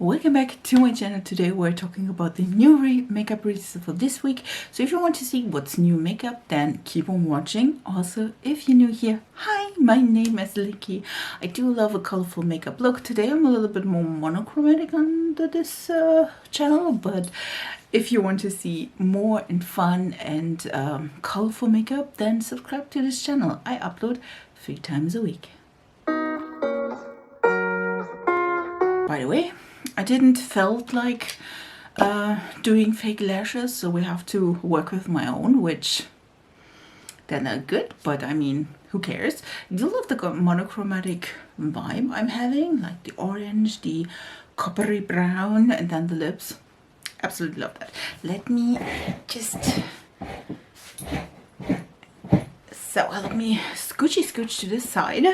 Welcome back to my channel. Today we're talking about the new makeup release for this week. So if you want to see what's new makeup, then keep on watching. Also, if you're new here, hi, my name is Licky. I do love a colorful makeup look. Today I'm a little bit more monochromatic under this channel, but if you want to see more and fun and colorful makeup, then subscribe to this channel. I upload 3 times a week. By the way, I didn't felt like doing fake lashes, so we have to work with my own, which they're not good, but I mean, who cares? I do love the monochromatic vibe I'm having, like the orange, the coppery brown, and then the lips. Absolutely love that. Let me scooch to this side.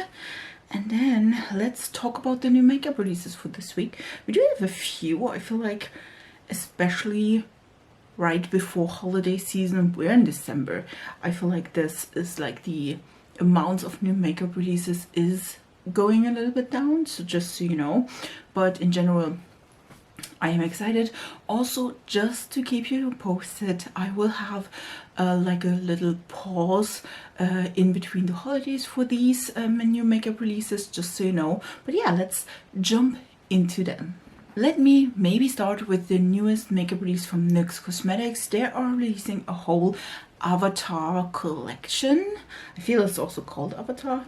And then let's talk about the new makeup releases for this week. We do have a few. I feel like especially right before holiday season, we're in December, I feel like this is like the amounts of new makeup releases is going a little bit down, so just so you know. But in general, I am excited. Also, just to keep you posted, I will have like a little pause in between the holidays for these new makeup releases, just so you know. But yeah, let's jump into them. Let me maybe start with the newest makeup release from NYX Cosmetics. They are releasing a whole Avatar collection. I feel it's also called Avatar.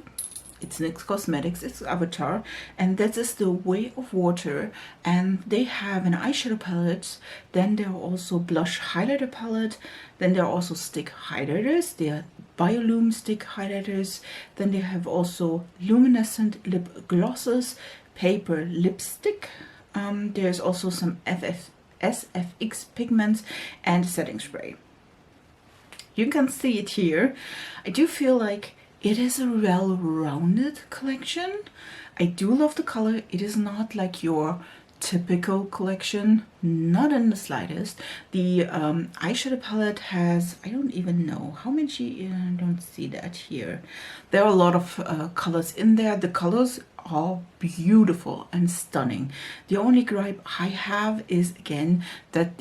It's NYX Cosmetics, it's Avatar, and that is the Way of Water, and they have an eyeshadow palette, then there are also blush highlighter palette, then there are also stick highlighters, they are Biolume stick highlighters, then they have also luminescent lip glosses, paper lipstick, there's also some SFX pigments and setting spray. You can see it here. I do feel like it is a well-rounded collection. I do love the color. It is not like your typical collection, not in the slightest. The eyeshadow palette has, I don't even know how many, I don't see that here. There are a lot of colors in there. The colors are beautiful and stunning. The only gripe I have is, again, that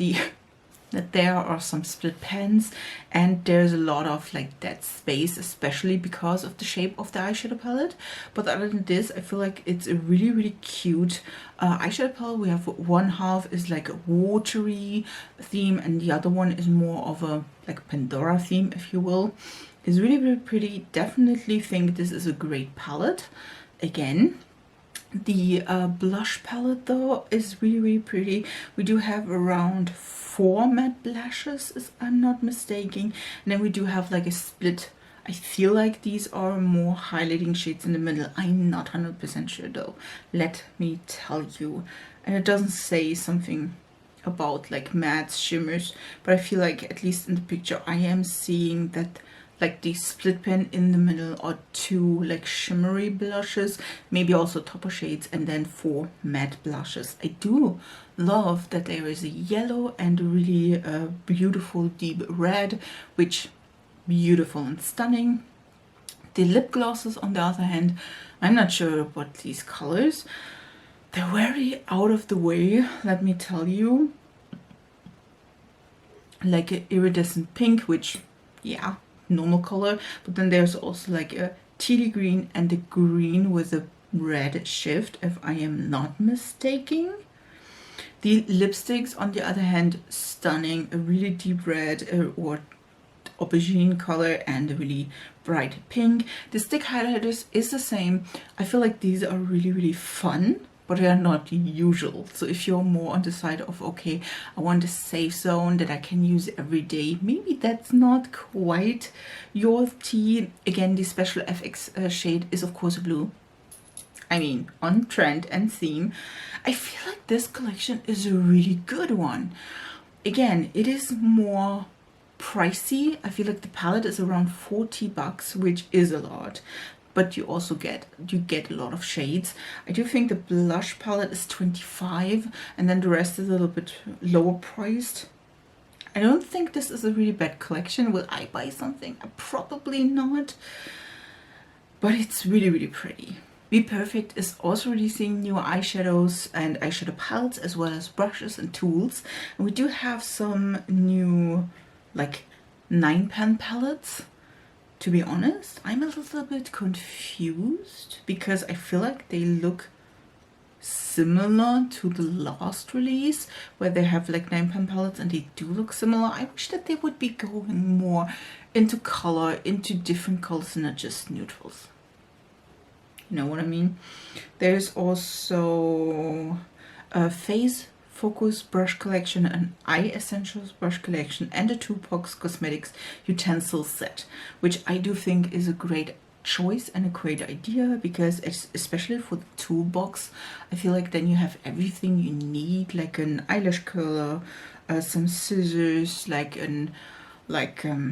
there are some split pens and there's a lot of like dead space, especially because of the shape of the eyeshadow palette. But other than this, I feel like it's a really cute eyeshadow palette. We have one half is like a watery theme and the other one is more of a like Pandora theme, if you will. It's really pretty. Definitely think this is a great palette. Again, the blush palette though is really pretty. We do have around 4 matte blushes, if I'm not mistaken, and then we do have like a split. I feel like these are more highlighting shades in the middle. I'm not 100% sure though, let me tell you. And it doesn't say something about like mattes, shimmers, but I feel like at least in the picture I am seeing that like the split pen in the middle are 2 like shimmery blushes, maybe also topper shades, and then 4 matte blushes. I do love that there is a yellow and a really beautiful deep red, which beautiful and stunning. The lip glosses on the other hand, I'm not sure about these colors. They're very out of the way, let me tell you. Like an iridescent pink, which, yeah, normal color, but then there's also like a teal green and a green with a red shift, if I am not mistaken. The lipsticks on the other hand, stunning, a really deep red or aubergine color and a really bright pink. The stick highlighters is the same. I feel like these are really fun, but they are not usual. So if you're more on the side of, okay, I want a safe zone that I can use every day, maybe that's not quite your tea. Again, the special FX shade is of course blue. I mean, on trend and theme. I feel like this collection is a really good one. Again, it is more pricey. I feel like the palette is around 40 bucks, which is a lot. But you also get a lot of shades. I do think the blush palette is 25 and then the rest is a little bit lower priced. I don't think this is a really bad collection. Will I buy something? Probably not. But it's really pretty. Be Perfect is also releasing new eyeshadows and eyeshadow palettes as well as brushes and tools. And we do have some new like 9-pan palettes. To be honest, I'm a little bit confused because I feel like they look similar to the last release where they have like 9-pan palettes and they do look similar. I wish that they would be going more into color, into different colors and not just neutrals. You know what I mean? There's also a Face Focus brush collection, an Eye Essentials brush collection, and a 2-box cosmetics utensil set, which I do think is a great choice and a great idea because it's especially for the toolbox. I feel like then you have everything you need, like an eyelash curler, some scissors, like a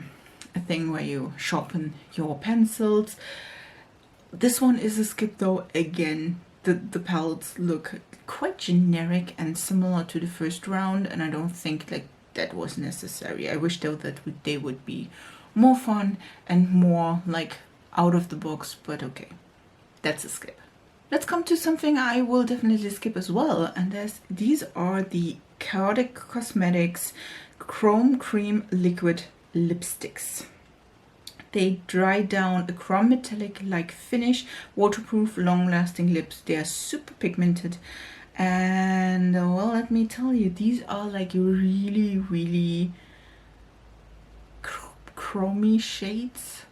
thing where you sharpen your pencils. This one is a skip though. Again, the palettes look quite generic and similar to the first round, and I don't think like that was necessary. I wish though that they would be more fun and more like out of the box, but okay, that's a skip. Let's come to something I will definitely skip as well, and these are the Chaotic Cosmetics Chrome Cream Liquid Lipsticks. They dry down a chrome metallic like finish, waterproof, long-lasting lips. They are super pigmented, and well, let me tell you, these are like really, really chromy shades.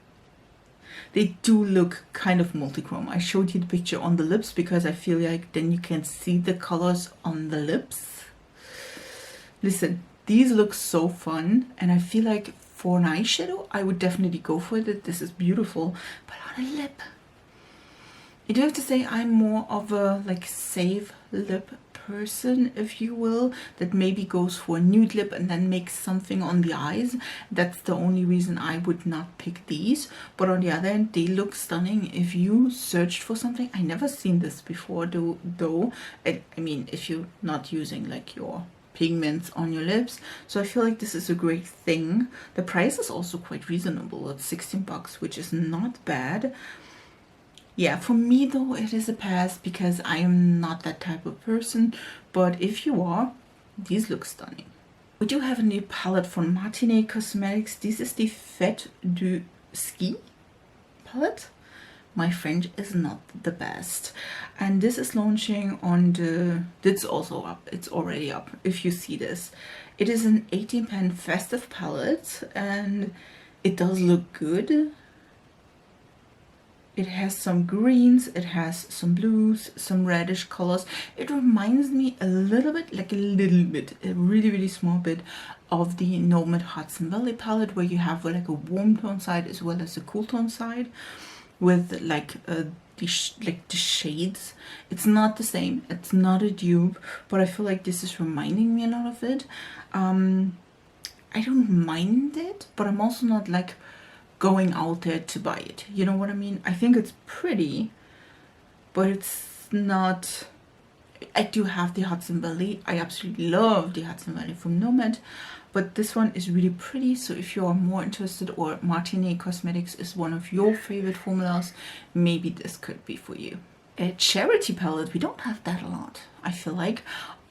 They do look kind of multichrome. I showed you the picture on the lips because I feel like then you can see the colors on the lips. Listen, these look so fun, and I feel like for an eyeshadow, I would definitely go for it. This is beautiful, but on a lip, I do have to say I'm more of a like safe lip person, if you will, that maybe goes for a nude lip and then makes something on the eyes. That's the only reason I would not pick these. But on the other hand, they look stunning. If you searched for something, I never seen this before though. I mean, if you're not using like your pigments on your lips, so I feel like this is a great thing. The price is also quite reasonable. It's 16 bucks, which is not bad. Yeah, for me though, it is a pass because I am not that type of person, but if you are, these look stunning. We do have a new palette from Martinet Cosmetics. This is the Fête du Ski palette. My French is not the best, and this is launching on the, it's also up, it's already up if you see this. It is an 18-pan festive palette and it does look good. It has some greens, it has some blues, some reddish colors. It reminds me a little bit, a really, really small bit of the Nomad Hudson Valley palette, where you have like a warm tone side as well as a cool tone side with like the shades. It's not the same, it's not a dupe, but I feel like this is reminding me a lot of it. I don't mind it, but I'm also not like going out there to buy it. You know what I mean? I think it's pretty, but it's not. I do have the Hudson Valley. I absolutely love the Hudson Valley from Nomad, but this one is really pretty. So if you are more interested, or Martinet Cosmetics is one of your favorite formulas, maybe this could be for you. A charity palette, we don't have that a lot, I feel like,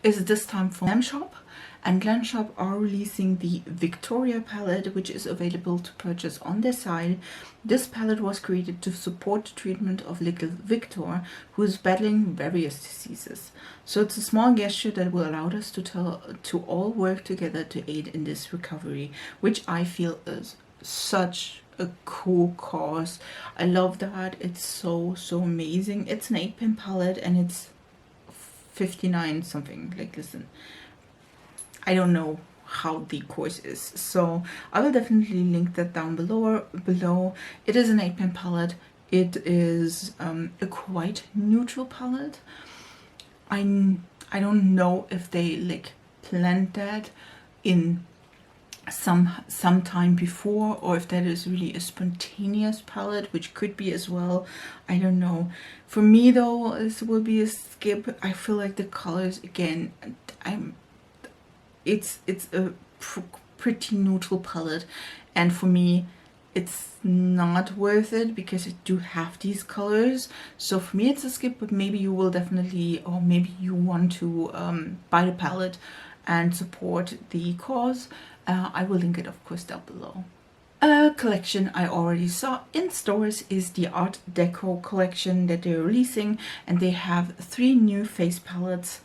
is this time from Glam Shop. And Glam Shop are releasing the Victoria palette, which is available to purchase on their site. This palette was created to support the treatment of little Victor, who is battling various diseases. So it's a small gesture that will allow us to all work together to aid in this recovery, which I feel is such a cool cause. I love that. It's so amazing. It's an 8-pan palette and it's 59 something. Like, listen, I don't know how the course is, so I will definitely link that down below. It is an 8-pan palette. It is a quite neutral palette. I don't know if they like planned that in some time before, or if that is really a spontaneous palette, which could be as well. I don't know. For me though, this will be a skip. I feel like the colors, again, it's a pretty neutral palette, and for me it's not worth it because I do have these colors. So for me it's a skip, but maybe you will definitely, or maybe you want to buy the palette and support the cause. I will link it of course down below. A collection I already saw in stores is the Art Deco collection that they're releasing, and they have 3 new face palettes,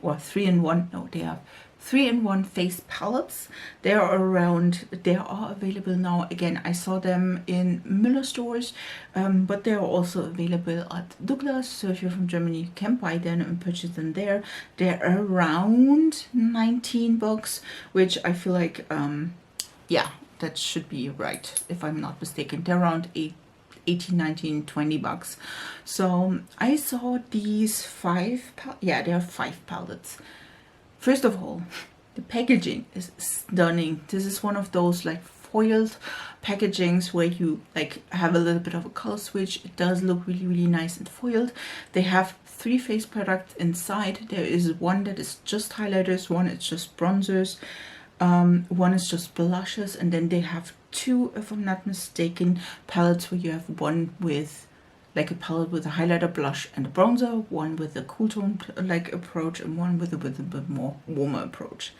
or 3-in-1, no, they have 3-in-1 face palettes. They are available now. Again, I saw them in Müller stores, but they are also available at Douglas. So if you're from Germany, you can buy them and purchase them there. They're around 19 bucks, which I feel like, yeah, that should be right if I'm not mistaken. They're around 18, 19, 20 bucks. So I saw these 5, yeah, there are 5 palettes. First of all, the packaging is stunning. This is one of those like foiled packagings where you like have a little bit of a color switch. It does look really, really nice and foiled. They have 3 face products inside. There is one that is just highlighters, one is just bronzers, one is just blushes, and then they have 2, if I'm not mistaken, palettes where you have one with like a palette with a highlighter, blush, and a bronzer, one with a cool tone like approach, and one with a bit more warmer approach.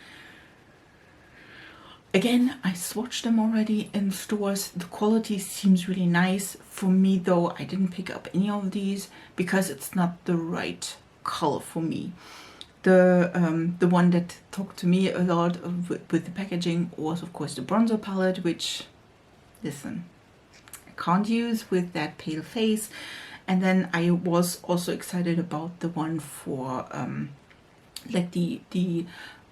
Again, I swatched them already in stores. The quality seems really nice. For me though, I didn't pick up any of these because it's not the right color for me. The one that talked to me a lot with the packaging was of course the bronzer palette, which, listen, can't use with that pale face. And then I was also excited about the one for like the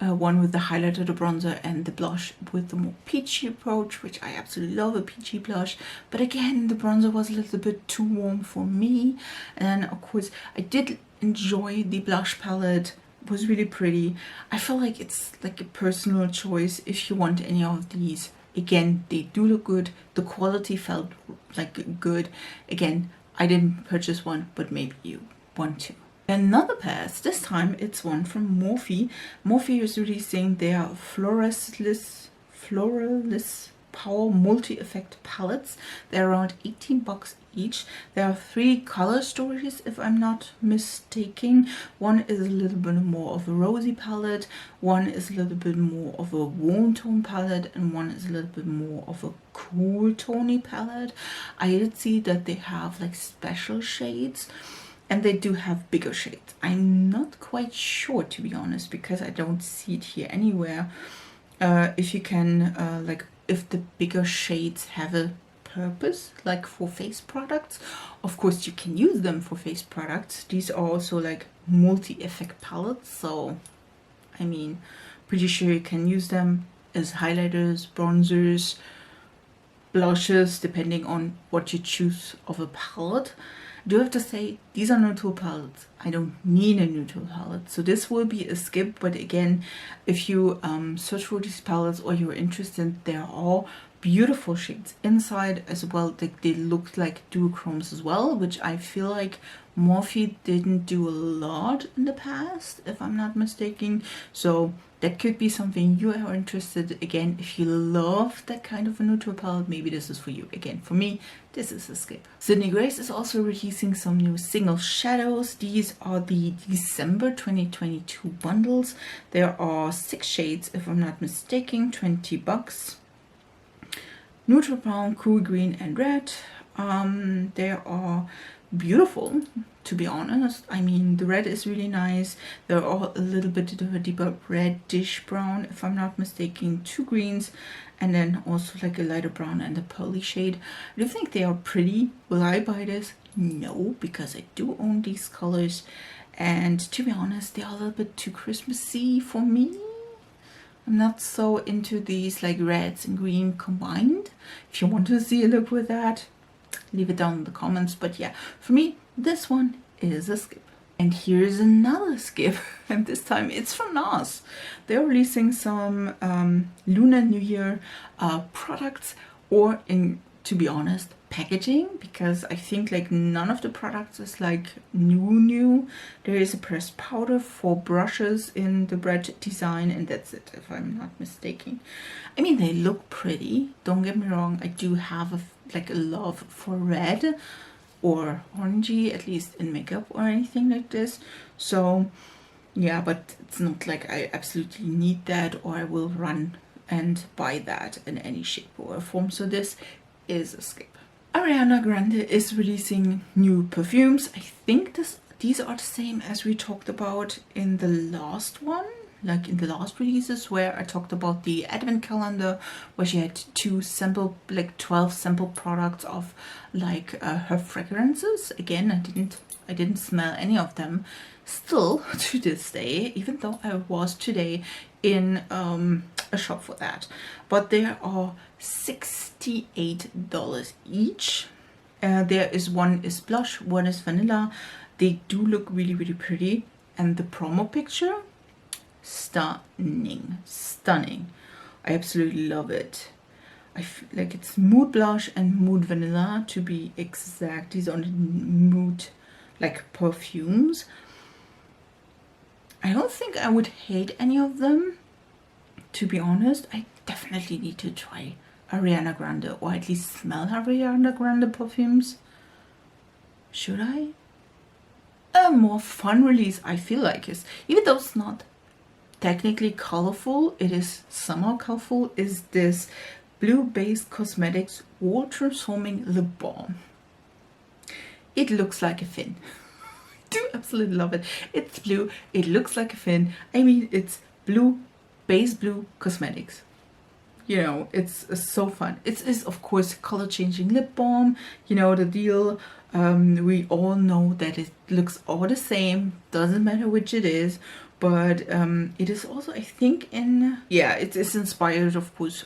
one with the highlighter, the bronzer, and the blush with the more peachy approach, which I absolutely love, a peachy blush. But again, the bronzer was a little bit too warm for me. And of course I did enjoy the blush palette. It was really pretty. I feel like it's like a personal choice if you want any of these. Again, they do look good. The quality felt like good. Again, I didn't purchase one, but maybe you want to. Another pair, this time it's one from Morphe. Morphe is releasing their Floralist Power Multi-Effect palettes. They're around 18 bucks each. There are 3 color stories if I'm not mistaken. One is a little bit more of a rosy palette, one is a little bit more of a warm tone palette, and one is a little bit more of a cool tony palette. I did see that they have like special shades, and they do have bigger shades. I'm not quite sure, to be honest, because I don't see it here anywhere. If you can like, if the bigger shades have a purpose like for face products, of course you can use them for face products. These are also like multi-effect palettes, so I mean, pretty sure you can use them as highlighters, bronzers, blushes, depending on what you choose of a palette. I do have to say, these are neutral palettes. I don't need a neutral palette, so this will be a skip. But again, if you search for these palettes or you're interested, they're all beautiful shades inside as well. They look like duochromes as well, which I feel like Morphe didn't do a lot in the past, if I'm not mistaken. So that could be something you are interested. Again, if you love that kind of a neutral palette, maybe this is for you. Again, for me, this is a skip. Sydney Grace is also releasing some new single shadows. These are the December 2022 bundles. There are 6 shades, if I'm not mistaken, 20 bucks. Neutral brown, cool green, and red. They are beautiful, to be honest. I mean, the red is really nice. They're all a little bit of a deeper reddish brown, if I'm not mistaken. 2 greens, and then also like a lighter brown and a pearly shade. I do think they are pretty. Will I buy this? No, because I do own these colors, and to be honest, they are a little bit too Christmassy for me. I'm not so into these like reds and green combined. If you want to see a look with that, leave it down in the comments. But yeah, for me, this one is a skip. And here's another skip, and this time it's from NARS. They're releasing some Lune New Year products, or to be honest, packaging, because I think like none of the products is like new. There is a pressed powder, 4 brushes in the red design, and that's it, if I'm not mistaken. I mean, they look pretty, don't get me wrong. I do have a love for red or orangey, at least in makeup or anything like this. So yeah, but it's not like I absolutely need that or I will run and buy that in any shape or form. So this is a skip. Ariana Grande is releasing new perfumes. I think these are the same as we talked about in the last one, like in the last releases, where I talked about the advent calendar, where she had 12 sample products of like her fragrances. Again, I didn't smell any of them still to this day, even though I was today in a shop for that. But there are $68 each. There is one is blush, one is vanilla. They do look really pretty, and the promo picture, stunning. I absolutely love it. I feel like it's mood blush and mood vanilla, to be exact. These are the mood like perfumes. I don't think I would hate any of them, to be honest. I definitely need to try Ariana Grande, or at least smell Ariana Grande perfumes. Should I? A more fun release, I feel like, is, even though it's not technically colorful, it is somehow colorful, is this Blue Based Cosmetics Wall Transforming Lip Balm. It looks like a fin. I do absolutely love it. It's blue, it looks like a fin. I mean, it's blue, base blue cosmetics. You know, it's so fun. It is, of course, color changing lip balm. You know the deal. We all know that it looks all the same, doesn't matter which it is, but it is also, I think, it is inspired, of course,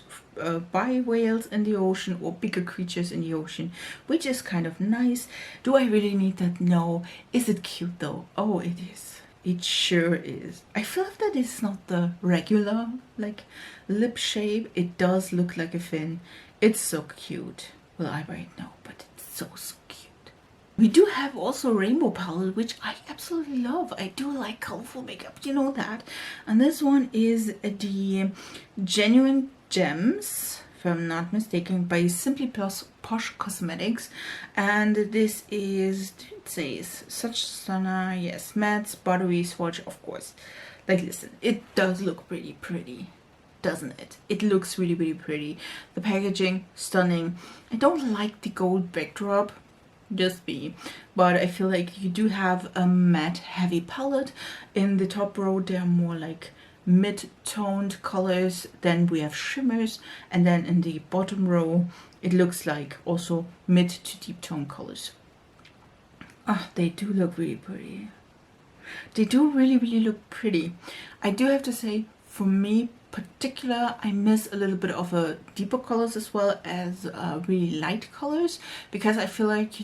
by whales in the ocean or bigger creatures in the ocean, which is kind of nice. Do I really need that? No. Is it cute though? Oh, it is. It sure is. I feel like that is not the regular like lip shape. It does look like a fin. It's so cute. Will I buy it? No, but it's so cute. We do have also rainbow palette, which I absolutely love. I do like colorful makeup, you know that. And this one is the Genuine Gems, if I'm not mistaken, by Simply Posh Cosmetics. And this is, it says, such stunner, yes, matte, buttery swatch, of course. Like, listen, it does look pretty, doesn't it? It looks really pretty. The packaging, stunning. I don't like the gold backdrop, just me, but I feel like you do have a matte heavy palette. In the top row, they're more like mid-toned colors, then we have shimmers, and then in the bottom row it looks like also mid to deep tone colors. They do look really pretty. They do really look pretty. I do have to say, for me particular, I miss a little bit of a deeper colors as well as really light colors, because I feel like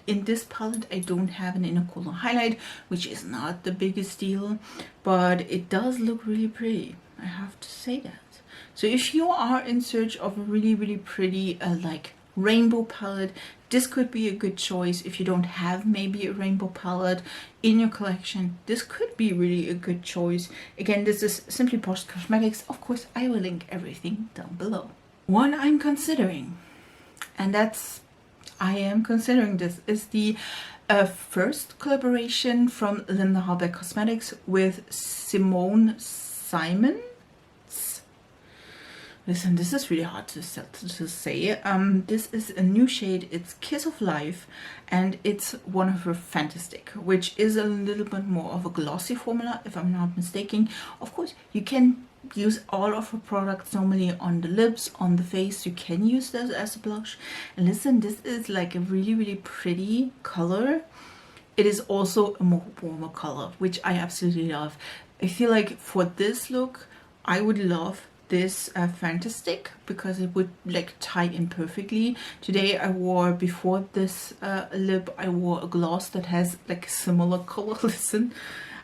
in this palette I don't have an inner corner highlight, which is not the biggest deal, but it does look really pretty. I have to say that. So if you are in search of a really pretty like rainbow palette, this could be a good choice. If you don't have maybe a rainbow palette in your collection, this could be really a good choice. Again, this is Simply Posh Cosmetics. Of course, I will link everything down below. One I'm considering, and I am considering this, is the first collaboration from Linda Hallberg Cosmetics with Simone Simons. Listen, this is really hard to say. This is a new shade. It's Kiss of Life, and it's one of her Fantastic, which is a little bit more of a glossy formula, if I'm not mistaken. Of course, you can use all of her products normally on the lips, on the face. You can use this as a blush. And listen, this is like a really pretty color. It is also a more warmer color, which I absolutely love. I feel like for this look, I would love this Fantastic, because it would like tie in perfectly. Today I wore, before this lip, I wore a gloss that has like a similar color. Listen,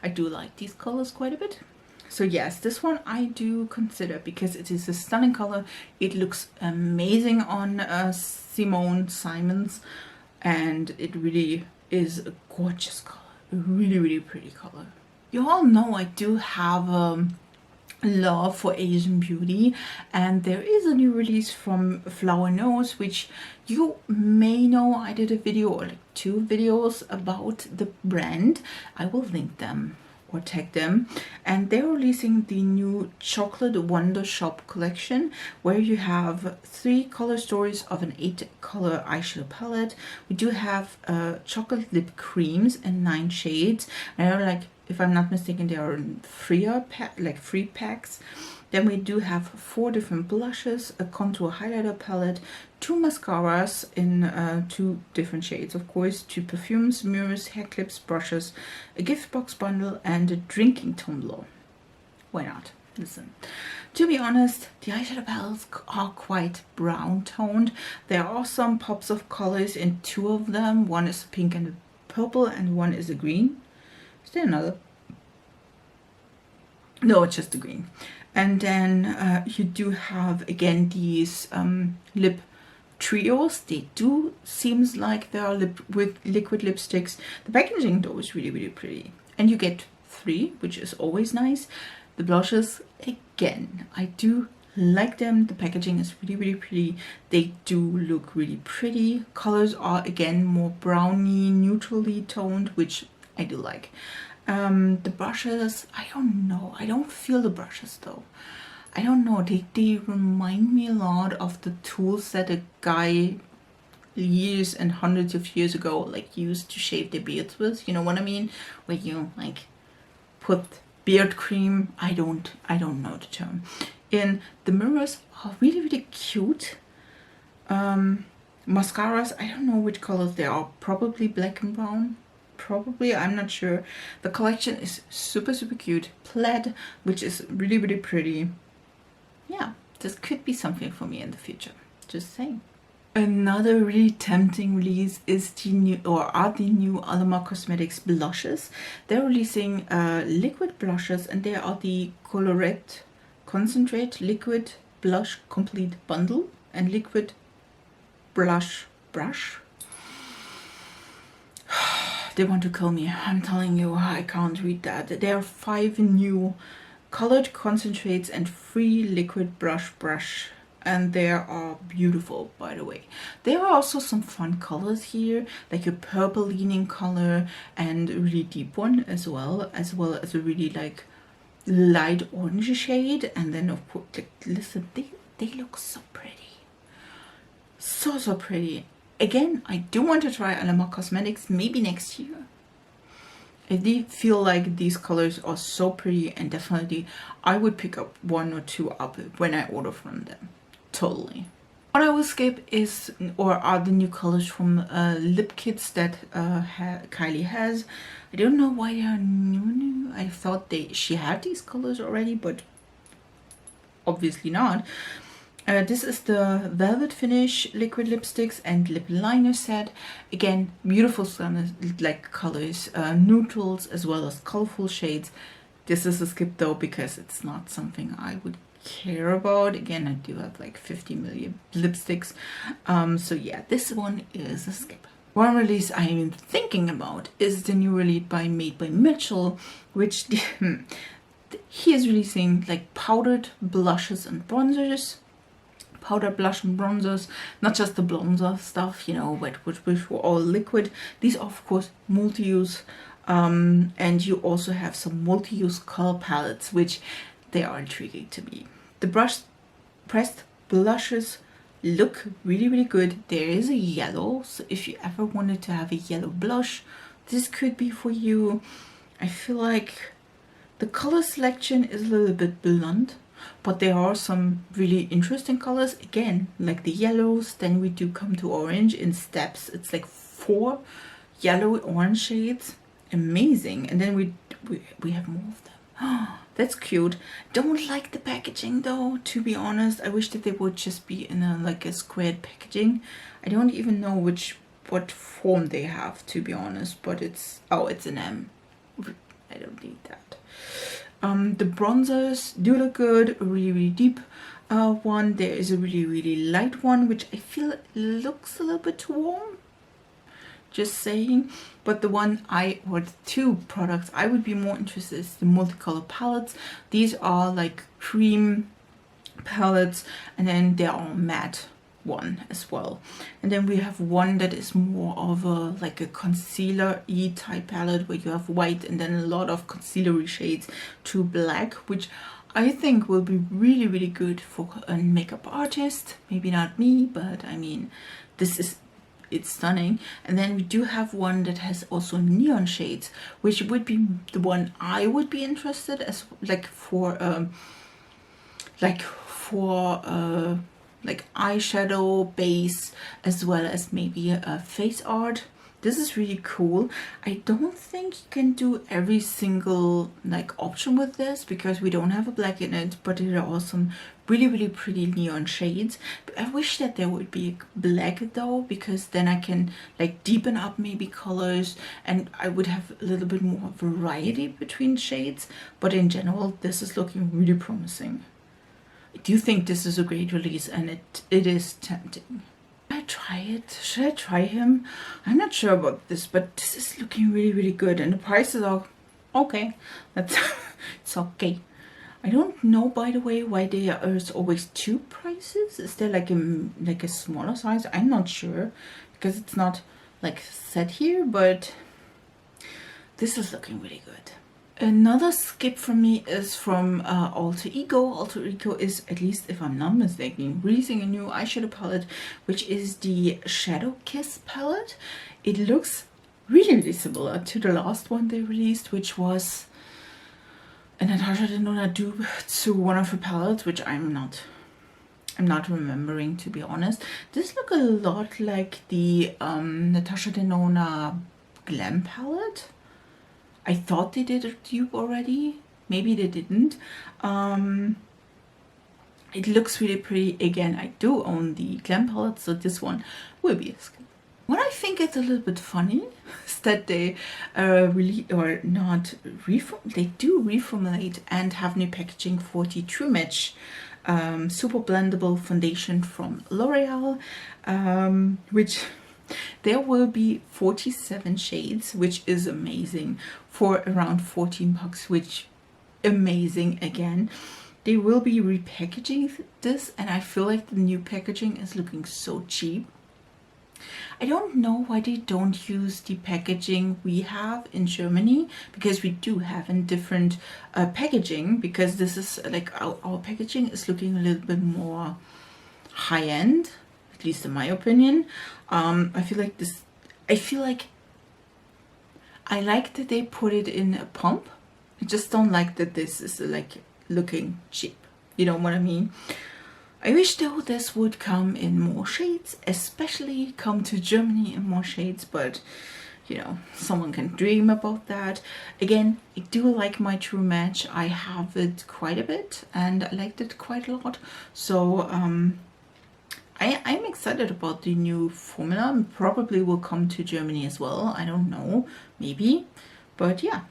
I do like these colors quite a bit. So yes, this one I do consider because it is a stunning color. It looks amazing on Simons, and it really is a gorgeous color, a really, really pretty color. You all know I do have love for Asian beauty, and there is a new release from Flower Nose, which you may know. I did a video or like 2 videos about the brand. I will link them or tag them, and they're releasing the new Chocolate Wonder Shop collection, where you have 3 color stories of an 8 color eyeshadow palette. We do have chocolate lip creams in 9 shades, and they're like, if I'm not mistaken, they are free packs. Then we do have 4 different blushes, a contour highlighter palette, 2 mascaras in 2 different shades, of course, 2 perfumes, mirrors, hair clips, brushes, a gift box bundle, and a drinking tumbler. Why not? Listen, to be honest, the eyeshadow palettes are quite brown toned. There are some pops of colors in 2 of them. One is a pink and a purple, and one is a green. Is there another? No, it's just a green. And then you do have, again, these lip trios. They do seems like they are with liquid lipsticks. The packaging though is really, really pretty. And you get 3, which is always nice. The blushes, again, I do like them. The packaging is really, really pretty. They do look really pretty. Colors are, again, more browny, neutrally toned, which I do like. The brushes, I don't know. I don't feel the brushes though. I don't know. They remind me a lot of the tools that a guy years and hundreds of years ago like used to shave their beards with. You know what I mean? Where you like put beard cream. I don't know the term. And the mirrors are really, really cute. Mascaras, I don't know which colors they are. Probably black and brown. Probably, I'm not sure. The collection is super, super cute. Plaid, which is really, really pretty. Yeah, this could be something for me in the future. Just saying. Another really tempting release is the new Alamar Cosmetics blushes. They're releasing liquid blushes, and they are the Colorette Concentrate Liquid Blush Complete Bundle and Liquid Blush Brush. They want to kill me. I'm telling you, I can't read that. There are 5 new colored concentrates and 3 liquid brush, and they are beautiful, by the way. There are also some fun colors here, like a purple leaning color and a really deep one as well as a really like light orange shade. And then of course, like, listen, they look so pretty, so pretty. Again, I do want to try Alamar Cosmetics maybe next year. I do feel like these colors are so pretty, and definitely I would pick up 1 or 2 up when I order from them. Totally. What I will skip are the new colors from lip kits that Kylie has. I don't know why they are new. I thought she had these colors already, but obviously not. This is the Velvet Finish liquid lipsticks and lip liner set. Again, beautiful like colors, neutrals as well as colorful shades. This is a skip though, because it's not something I would care about. Again, I do have like 50 million lipsticks. So yeah, this one is a skip. One release I am thinking about is the new release Made by Mitchell, which he is releasing like powdered blushes and bronzers. Powder, blush and bronzers, not just the bronzer stuff, you know, which were all liquid. These are of course multi-use, and you also have some multi-use color palettes, which they are intriguing to me. The pressed blushes look really, really good. There is a yellow, so if you ever wanted to have a yellow blush, this could be for you. I feel like the color selection is a little bit blunt, but there are some really interesting colors, again, like the yellows. Then we do come to orange in steps. It's like 4 yellow orange shades. Amazing. And then we have more of them. Oh, that's cute. Don't like the packaging though, to be honest. I wish that they would just be in a squared packaging. I don't even know what form they have, to be honest, but it's an M. I don't need that. The bronzers do look good, a really deep one. There is a really light one, which I feel looks a little bit too warm. Just saying. But the one or the two products I would be more interested is the multicolor palettes. These are like cream palettes, and then there are matte one as well. And then we have one that is more of a like a concealer-y type palette, where you have white and then a lot of concealery shades to black, which I think will be really good for a makeup artist. Maybe not me, but I mean, it's stunning. And then we do have one that has also neon shades, which would be the one I would be interested as like eyeshadow base, as well as maybe a face art. This is really cool. I don't think you can do every single like option with this, because we don't have a black in it, but there are some really pretty neon shades. But I wish that there would be black though, because then I can like deepen up maybe colors, and I would have a little bit more variety between shades. But in general, this is looking really promising. I do think this is a great release, and it is tempting. Should I try it? Should I try him? I'm not sure about this, but this is looking really good, and the prices are okay. That's it's okay. I don't know, by the way, why there is always two prices. Is there like a smaller size? I'm not sure, because it's not like set here, but this is looking really good. Another skip from me is from Alter Ego. Alter Ego is, at least if I'm not mistaken, releasing a new eyeshadow palette, which is the Shadow Kiss palette. It looks really similar to the last one they released, which was a Natasha Denona dupe to one of her palettes, which I'm not remembering, to be honest. This look a lot like the Natasha Denona Glam palette. I thought they did a dupe already. Maybe they didn't. It looks really pretty. Again, I do own the Glam palette, so this one will be a skip. What I think is a little bit funny is that they they do reformulate and have new packaging for the True Match Super Blendable Foundation from L'Oreal, which there will be 47 shades, which is amazing, for around $14, which amazing again. They will be repackaging this, and I feel like the new packaging is looking so cheap. I don't know why they don't use the packaging we have in Germany, because we do have a different packaging, because this is like our packaging is looking a little bit more high-end, at least in my opinion. I like that they put it in a pump. I just don't like that this is like looking cheap. You know what I mean? I wish though this would come in more shades, especially come to Germany in more shades, but you know, someone can dream about that. Again, I do like my True Match. I have it quite a bit, and I liked it quite a lot. So I'm excited about the new formula. Probably will come to Germany as well. I don't know, maybe. But yeah,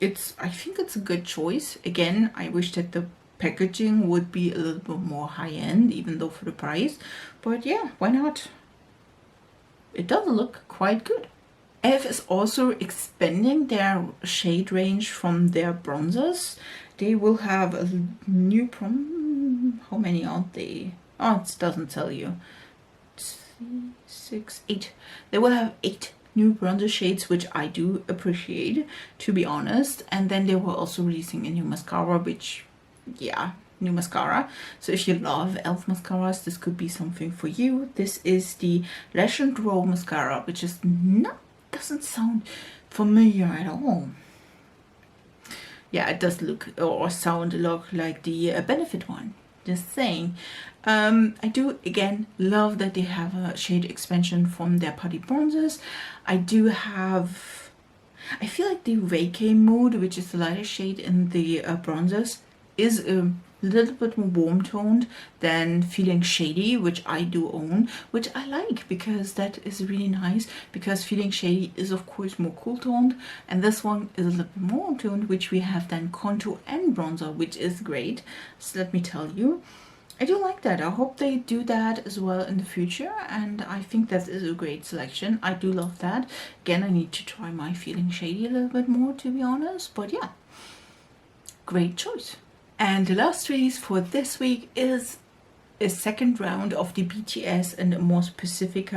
I think it's a good choice. Again, I wish that the packaging would be a little bit more high-end, even though for the price. But yeah, why not? It does look quite good. E.L.F. is also expanding their shade range from their bronzers. They will have a new how many are they? Oh, it doesn't tell you. 6, 8. They will have 8 new bronzer shades, which I do appreciate, to be honest. And then they were also releasing a new mascara, which, yeah, new mascara. So if you love E.L.F. mascaras, this could be something for you. This is the Lash and Grow mascara, which is doesn't sound familiar at all. Yeah, it does look or sound like the Benefit one. Just saying. I do again love that they have a shade expansion from their Putty bronzers. I feel like the Vacay Mood, which is the lighter shade in the bronzers, is a little bit more warm toned than Feeling Shady, which I do own, which I like because that is really nice, because Feeling Shady is of course more cool toned, and this one is a little bit more warm toned, which we have then contour and bronzer, which is great. So let me tell you, I do like that. I hope they do that as well in the future, and I think that is a great selection. I do love that. Again, I need to try my Feeling Shady a little bit more, to be honest, but yeah, great choice. And the last release for this week is a second round of the BTS and more specific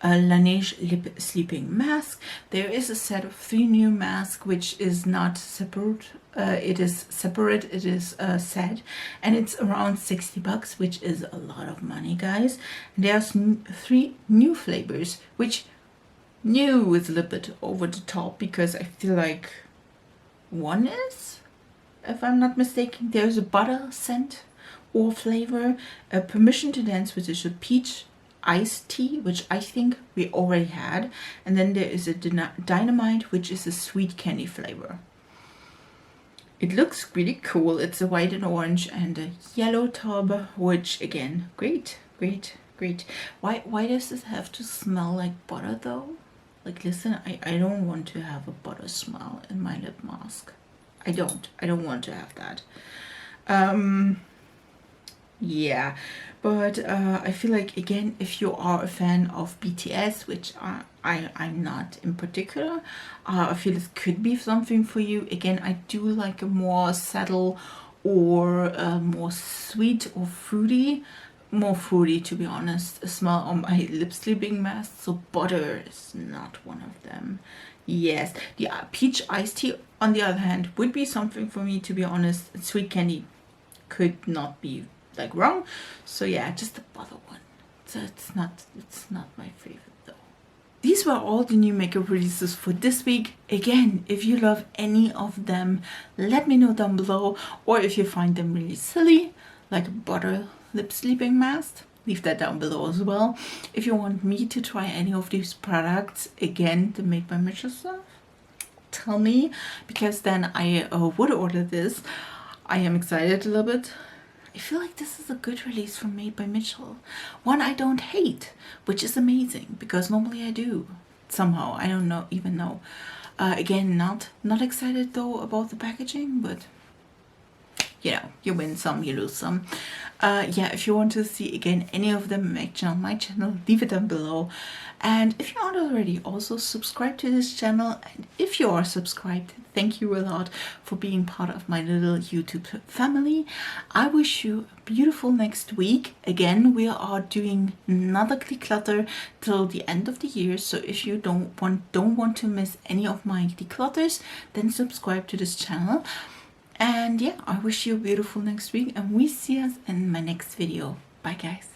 Laneige Lip Sleeping Mask. There is a set of 3 new masks, which is not separate. It is separate, it is set, and it's around 60 bucks, which is a lot of money, guys. And there's 3 new flavors, which new is a little bit over the top, because I feel like one is, if I'm not mistaken, there's a butter scent or flavor, a Permission to Dance, which is a peach iced tea, which I think we already had, and then there is a Dynamite, which is a sweet candy flavor. It looks really cool. It's a white and orange and a yellow tub, which again, great. Why does this have to smell like butter though? Like, listen, I don't want to have a butter smell in my lip mask. I don't want to have that. Yeah, but I feel like, again, if you are a fan of BTS, which I'm not in particular, I feel it could be something for you. Again, I do like a more subtle or more sweet or fruity, more fruity, to be honest, smell on my lip sleeping mask. So butter is not one of them. Yes, the peach iced tea, on the other hand, would be something for me, to be honest. Sweet candy could not be like wrong. So yeah, just the butter one. So it's not my favorite though. These were all the new makeup releases for this week. Again, if you love any of them, let me know down below, or if you find them really silly, like a butter lip sleeping mask, leave that down below as well. If you want me to try any of these products, again, the Made by Mitchell stuff, tell me, because then I would order this. I am excited a little bit. I feel like this is a good release from Made by Mitchell. One I don't hate, which is amazing, because normally I do. Somehow, I don't even know. Again, not excited though about the packaging, but you know, you win some, you lose some. Yeah, if you want to see again any of them in action on my channel, leave it down below. And if you aren't already, also subscribe to this channel. And if you are subscribed, thank you a lot for being part of my little YouTube family. I wish you a beautiful next week. Again, we are doing another declutter till the end of the year. So if you don't want to miss any of my declutters, then subscribe to this channel. And yeah, I wish you a beautiful next week, and we see us in my next video. Bye guys.